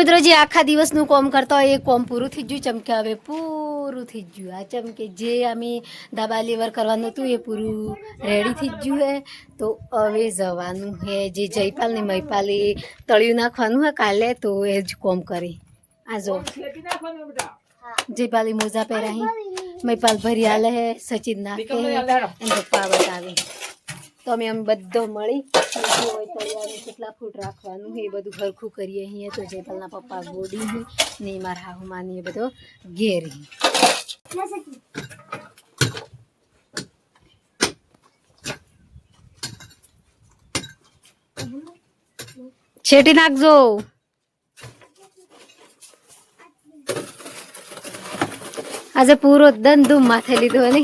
મિત્રો જે આખા દિવસનું કોમ કરતા હોય એ કોમ પૂરું થઈ ગયું. ચમકે હવે પૂરું થઈ ગયું. આ ચમકે જે અમે દાબા લેવર કરવાનું હતું એ પૂરું રેડી થઈ ગયું હે. તો હવે જવાનું હે જે જયપાલ ને મહિપાલ એ તળિયું નાખવાનું હે કાલે, તો એ જ કોમ કરી. આ જો જયપાલ મોજા પહેરાહી, મહિપાલ ભરી હાલે હે, સચિન નાખે એમ પપ્પા બતાવે. તો અમે બધો મળી તળિયાનું કેટલા ફૂટ રાખવાનું એ બધું હરખું કરીએ અહીંયા. તો જયપાલના પપ્પા ગોડી ને મારા હાહુમાની એ બધો ઘેર છેટી નાખજો. આજે પૂરો દન ધૂમ માથે લીધો ને,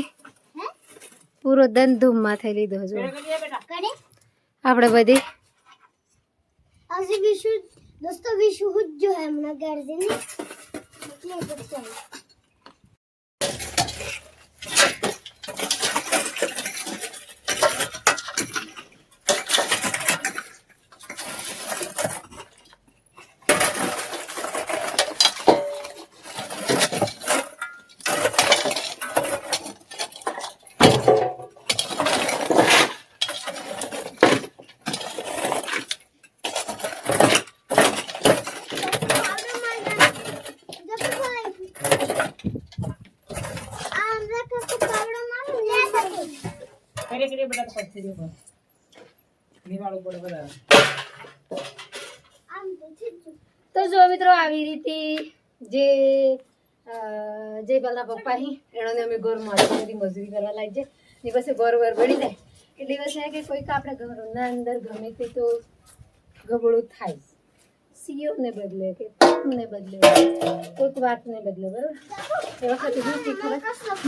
પૂરો દન ધૂમ માથે લીધો. જો આપણે બધી दोस्तों विशु जो है अपना घर से તો જો મિત્રો આવી રીતે જે જયપાલના પપ્પા એણે અમે ઘરમાં બધી મજૂરી કરવા લાગી છે ને પછી ઘર બળી જાય એટલે પછી કે કોઈક આપણે ઘરના અંદર ગમે તે તો ગબડું થાય, સીઓને બદલે કે ને બદલે કોઈક વાતને બદલે, બરોબર. એ વખતે હું શીખવા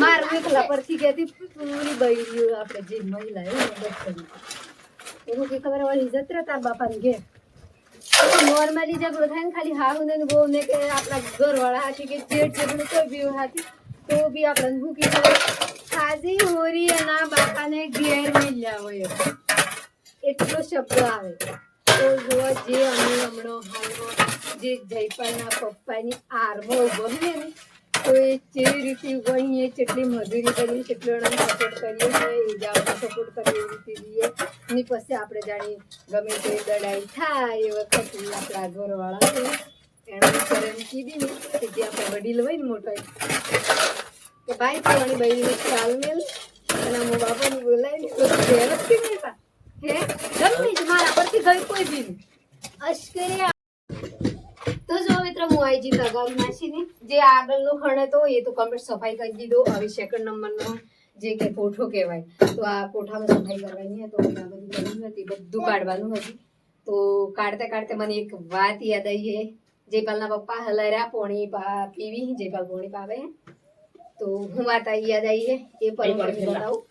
મારું એકલા પરથી ગઈ હતી પૂરી બૈરીઓ આપણે જે મહિલા એને બસ કરી એવું કે ખબર વળી જત્રા તાર બાપાને ઘેર નોર્મલી ઝઘડો થાય ને ખાલી હારું ને બહુ ને કે આપણા ઘરવાળા હાથી કે જેઠ જેટલું કોઈ બી હાથી તો બી આપણે શું કીધું ખાજી હોરી એના બાપાને ઘેર મેલ્યા હોય એટલો શબ્દ આવે. તો જોવા જે અમે હમણાં હાલમાં જે જયપાલના પપ્પાની આરમો ઉભો ને તો એ જેવી રીતે ઉભો એ જેટલી મજૂરી કરીએ કેટલો એને સપોર્ટ કરીએ છીએ એ જ આપણે સપોર્ટ કરીએ એવી રીતે દઈએ ને પછી આપણે જાણીએ ગમે તે લડાઈ થાય એ વખત આપણા ઘરવાળા છે એણે વિચાર એમ કીધી ને કે જે આપણે વડીલ હોય ને મોટો કે ભાઈ તમારી બહેનને ખ્યાલ મેલ અને મો બાપાને બોલાવીને ઘેર જ કે મેળવા હે ગમે જ મારા પરથી ગઈ કોઈ બી અશ્કરે. તો જો મિત્રો હું આઈજી તગારી નાખીને જે આગળનો ખણ હતો એ તો કમ્પ્લીટ સફાઈ કરી દીધો. હવે સેકન્ડ નંબરનો જે કે કોઠો કહેવાય તો આ કોઠામાં સફાઈ કરવાની હતી તો આ બધું કરવું હતી, બધું કાઢવાનું હતું. તો કાઢતે મને એક વાત યાદ આવી છે. જયપાલના પપ્પા હલાર્યા પોણી પીવી, જયપાલ પોણી પાવે તો હું વાત યાદ આવી છે એ પર બતાવું.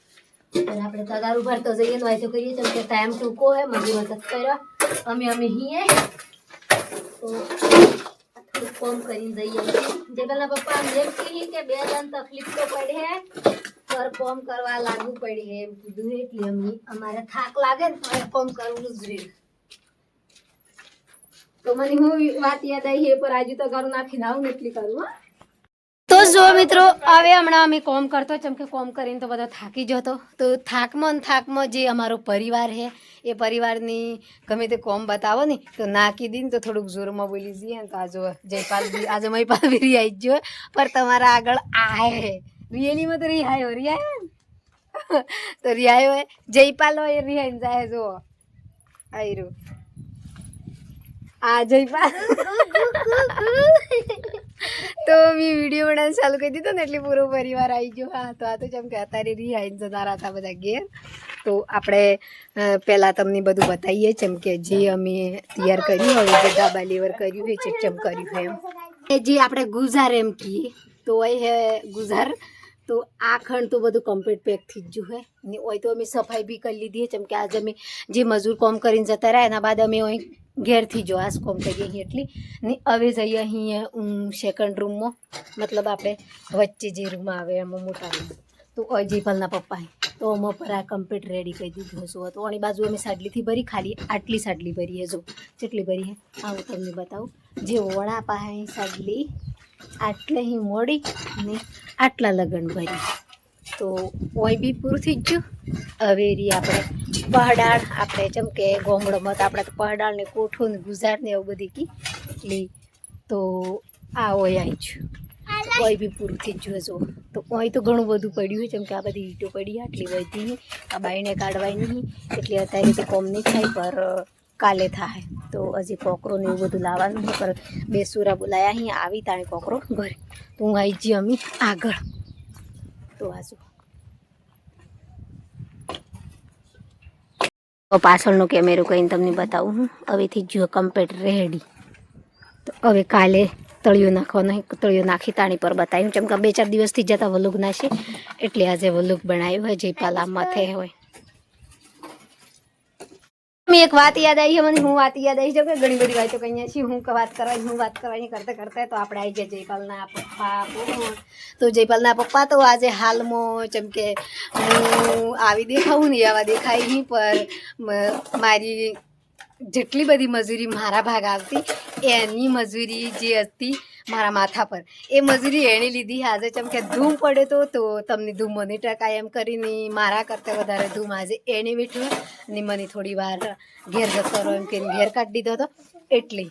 અને આપણે તગારું ભરતો જઈએ તો તો કરીએ કેમ કે ટાઈમ ટૂંકો હે, મજૂર મદદ કર્યા અમે હીએ તો થોડું કોમ કરીને જઈએ. જયપાલના પપ્પા એમ કહી કે બે જણ તકલીફ તો પડે પર કોમ કરવા લાગુ પડે એમ કીધું એટલે અમારે થાક લાગે ને તો કોમ કરવું જ રહે. તો મને હું વાત યાદ આવી એ પર આજુ તો ઘર નાખીને આવું ને એટલી કરું. હા તો જો મિત્રો હવે હમણાં અમે કોમ કરતો જેમ કે કોમ કરીને તો બધા થાકી જતો. તો થાકમાં જે અમારો પરિવાર છે એ પરિવારની ગમે તે કોમ બતાવો ને તો નાખી દઈને તો થોડુંક જોરમાં બોલી જઈએ ને તો આજો જયપાલ બી આજે મહિપાલ બી રિયાઈ જ જો પર તમારા આગળ આય રિયલીમાં તો રિહાયો તો રિહાયો હોય જયપાલ હોય રિહાઈને જાય. જો આયરું આ જયપાલ તો મેં વિડીયો બનાવવાનું ચાલુ કરી દીધો ને એટલે પૂરો પરિવાર આવી ગયો. હા તો આ તો જેમ કે અત્યારે રિહાઈને જતા હતા બધા ઘેર. તો આપણે પહેલાં તમને બધું બતાવીએ જેમ કે જે અમે તૈયાર કર્યું હવે જે ધાબા લેવર કર્યું હોય ચમચમ કર્યું હોય એમ જે આપણે ગુજાર એમ કહીએ તો એ હે ગુજાર. તો આ ખંડ તો બધું કમ્પ્લીટ પેક થઈ જ ગયું હોય ને હોય તો અમે સફાઈ બી કરી લીધી જેમ કે આજે અમે જે મજૂર કોમ કરીને જતા રહ્યા એના બાદ અમે અહીં ઘેરથી જો આ કોમ કરીએ અહીં એટલી ને હવે જઈએ અહીંયા સેકન્ડ રૂમમાં મતલબ આપણે વચ્ચે જે રૂમ આવે એમાં મોટા રૂમ. તો અજયપાલના પપ્પાએ તો અમે પર આ કમ્પ્લીટ રેડી કરી દીધું હશું તો આની બાજુ અમે સાડલીથી ભરી ખાલી આટલી સાડલી ભરી હે જો જેટલી ભરી હે આ હું તમને બતાવું જે વડા પાસે સાડલી આટલે અહીં મોડી ને આટલા લગન ભરી તો ઓય બી પૂરું થઈ જ ગયું હવે રી આપણે પહડાળ આપણે જેમ કે ગોમડોમાં તો આપણે તો પહડાળ ને કોઠું ને ગુજાર ને એવું બધી કી એટલે તો આ ઓય આવી ગયું ઓય બી પૂરું થઈ ગયું જો તો ઓય તો ઘણું બધું પડ્યું છે જેમ કે આ બધી ઈંટો પડી આટલી બધી આ બાઈને કાઢવાની નહીં એટલે અત્યારે તે કોમ નહીં થાય પર કાલે થાય તો હજી કોકરો ને એવું બધું લાવવાનું છે પર બે સુરા બોલાયા અહીં આવી તાણે કોકરો ઘરે તો હું આવી જઈ અમી આગળ તો આજુ પાછળનો કેમેરો કહીને તમને બતાવું હું હવેથી જો કમ્પ્લીટ રેડી તો હવે કાલે તળિયો નાખવાનો તળિયો નાખી તાણી પર બતાવ્યું જેમ કે 2-4 દિવસથી જતા વલુગ નાશે એટલે આજે વલુગ બનાવ્યું હોય જે પેલા માથે હોય મેં એક વાત યાદ આવી મને હું વાત યાદ આવી છે કે ઘણી બધી વાતો કહીએ છીએ હું વાત કરવાની કરતા તો આપણે આવી ગયા જયપાલના પપ્પા તો જયપાલના પપ્પા તો આજે હાલમાં જેમ કે હું આવી દેખાવું ને આવા દેખાય નહીં પર મારી જેટલી બધી મજૂરી મારા ભાગ આવતી એની મજૂરી જે હતી મારા માથા પર એ મજૂરી એણે લીધી આજે જેમ કે ધૂમ પડે તો તમને ધૂમ મને ટકાય એમ કરીને મારા કરતાં વધારે ધૂમ આજે એણે વેઠ્યું ને મને થોડી વાર ઘેર જતો રહ્યો એમ કે ઘેર કાઢી દીધો હતો એટલે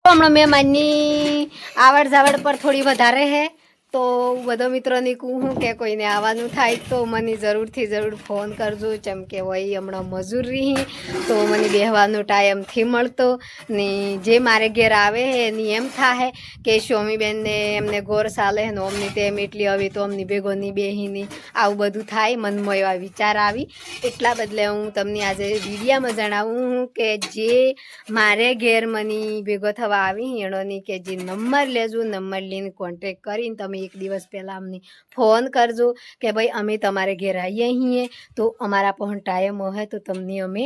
હમણાં મેં માની આવડ જાવડ પર થોડી વધારે હે તો બધા મિત્રોને કહું હું કે કોઈને આવવાનું થાય તો મને જરૂર ફોન કરજો જેમ કે હોય હમણાં મજૂરી તો મને બેહવાનો ટાઈમથી મળતો ને જે મારે ઘેર આવે એની એમ થાય કે સ્વામીબેનને એમને ગોર ચાલે ને અમની તેમ એટલી હવે તો અમની ભેગોની બેહીની આવું બધું થાય મનમાં એવા વિચાર આવી એટલા બદલે હું તમને આજે વિડીયામાં જણાવું કે જે મારે ઘેર મને ભેગો થવા આવી એણોની કે જે નંબર લેજો નંબર લઈને કોન્ટેક કરીને તમે એક દિવસ પહેલાં અમને ફોન કરજો કે ભાઈ અમે તમારે ઘેર આવીએ છીએ તો અમારા પણ ટાઈમ હોય તો તમને અમે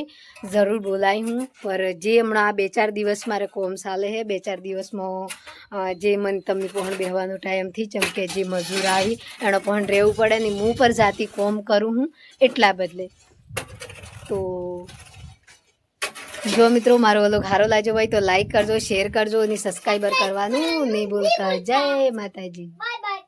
જરૂર બોલાવી હું પર જે હમણાં 2-4 દિવસ મારે કોમ ચાલે છે 2-4 દિવસમાં જે મને તમને પણ બેહવાનો ટાઈમથી જેમ કે જે મજૂર આવી એનો પણ રહેવું પડે ને હું પર જાતિ કોમ કરું હું એટલા બદલે તો જો મિત્રો મારો વ્લોગ સારો લાગ્યો હોય તો લાઈક કરજો શેર કરજો અને સબસ્ક્રાઈબર કરવાનું નહીં ભૂલતા જય માતાજી बाय बाय